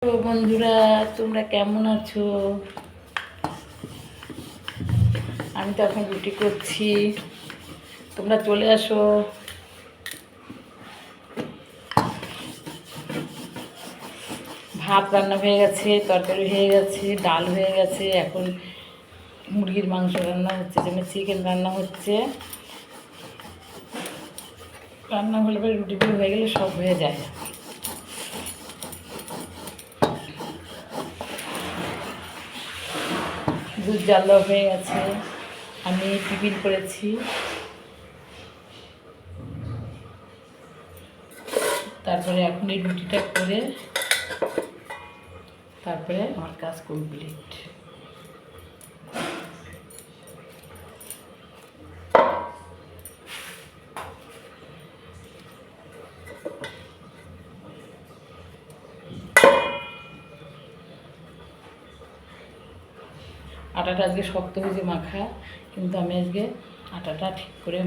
তো বন্ধুরা, তোমরা কেমন আছো? আমি তো এখন রুটি করছি, তোমরা চলে আসো। ভাত রান্না হয়ে গেছে, তরকারি হয়ে গেছে, ডাল হয়ে গেছে, এখন মুরগির মাংস রান্না হচ্ছে, যেন চিকেন রান্না হচ্ছে। রান্না হলে পরে রুটিগুলো হয়ে গেলে সব হয়ে যায়। দুধ জাল দেওয়া হয়ে গেছে, আমি টিফিন করেছি। তারপরে এখন এই রুটিটা করে তারপরে আমার কাজ কমপ্লিট। আটাটা আজকে শক্ত হয়েছে মাখা, কিন্তু আমি আজকে আটাটা ঠিক করে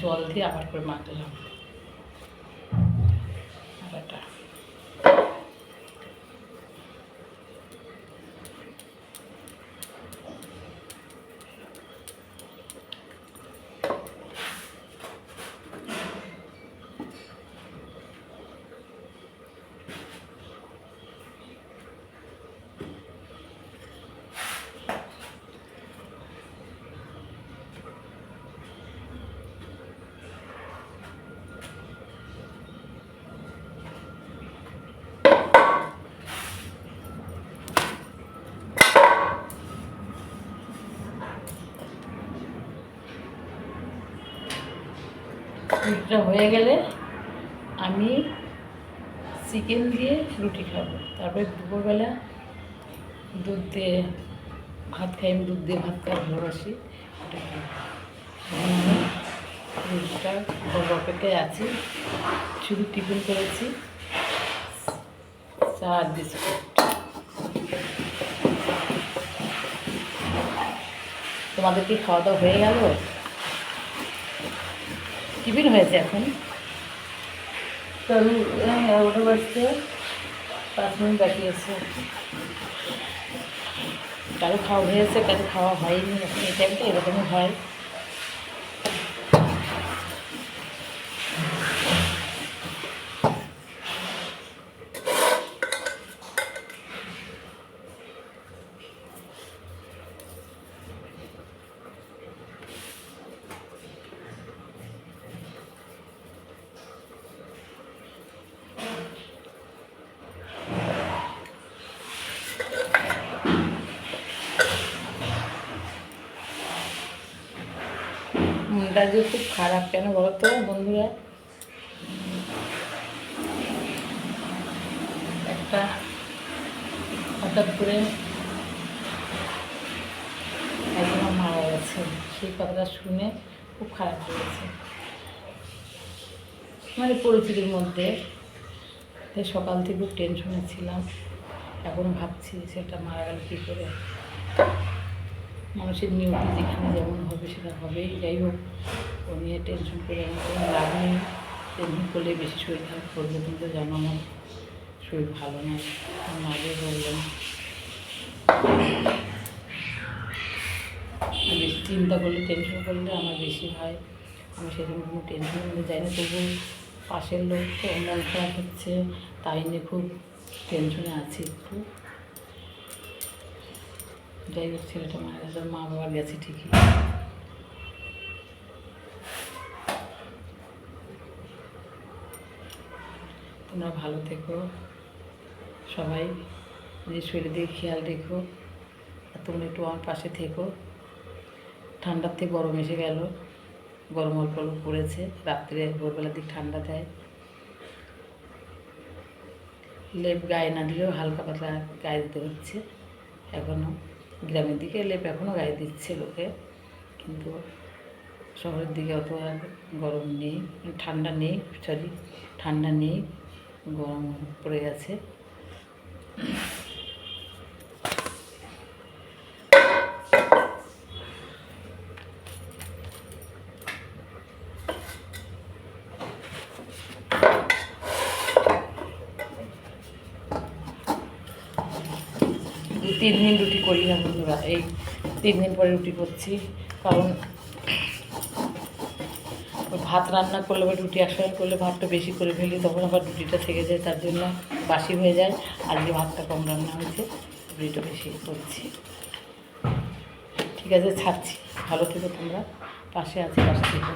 জল দিয়ে আবার করে মাখলাম আটাটা। রুটিটা হয়ে গেলে আমি চিকেন দিয়ে রুটি খাবো। তারপরে দুপুরবেলা দুধ দিয়ে ভাত খাই, আমি দুধ দিয়ে ভাত খাই ভালোবাসি। ওটা খাই। আমি রুটিটা বড় অপেক্ষায় আছি, শুধু টিফিন করেছি, চা আর বিস্কুট। তোমাদের কি খাওয়া দাওয়া হয়ে গেল? টিফিন হয়েছে এখন, তো আমি 11টা বাজতে 5 মিনিট বাকি আছে। কারো খাওয়া হয়েছে, কারো খাওয়া হয়নি। এখন এই টাইমটা এরকমই হয়। মনটা যে খুব খারাপ কেন বলো তো বন্ধুরা? একটা হঠাৎ করে একজন মারা গেছে, সেই কথাটা শুনে খুব খারাপ লেগেছে। মানে পরিচিতির মধ্যে সকাল থেকে খুব টেনশনে ছিলাম, এখন ভাবছি সেটা মারা গেল কী করে। মানুষের নিয়তি যেখানে যেমন হবে সেটা হবেই। যাই হোক, ও নিয়ে টেনশন করে আমার কোনো লাভ নেই। টেনশন করলে বেশি শরীর খারাপ করবে। তুমি তো জানো আমার শরীর ভালো নয়, আমি আগে বললাম। বেশি চিন্তা করলে, টেনশন করলে আমার বেশি হয়। আমি সেরকম কোনো টেনশন করতে যাই না, তবু পাশের লোক তো মন খারাপ হচ্ছে, তাই নিয়ে খুব টেনশনে আছি একটু। যাই হোক, ছেলেটা মারা গেছে, মা বাবার গেছে ঠিকই। তোমরা ভালো থেকো সবাই, নিজের শরীরের দিকে খেয়াল রেখো। আর তোমরা একটু আমার পাশে থেকো। ঠান্ডার থেকে গরম এসে গেল, গরম অল্প অল্প পড়েছে, রাত্রে ভোরবেলার দিক ঠান্ডা দেয়। লেপ গায়ে না দিলেও হালকা পাতলা গায়ে দিতে হচ্ছে। এখনও গ্রামের দিকে লেপ এখনও গায়ে দিচ্ছে লোকে, কিন্তু শহরের দিকে অত আর গরম নেই, ঠান্ডা নেই, ঠান্ডা নেই, গরম পড়ে গেছে। 2-3 দিন রুটি করি না বন্ধুরা, এই 3 দিন পরে রুটি করছি। কারণ ভাত রান্না করলে বা রুটি একসঙ্গে করলে ভাতটা বেশি করে ফেলি, তখন আবার রুটিটা থেকে যায়, তার জন্য বাসি হয়ে যায়। আজকে ভাতটা কম রান্না হয়েছে, রুটিটা বেশি করছি। ঠিক আছে, ছাড়ছি। ভালো থেকো তোমরা, পাশে আছি, পাশে থেকো।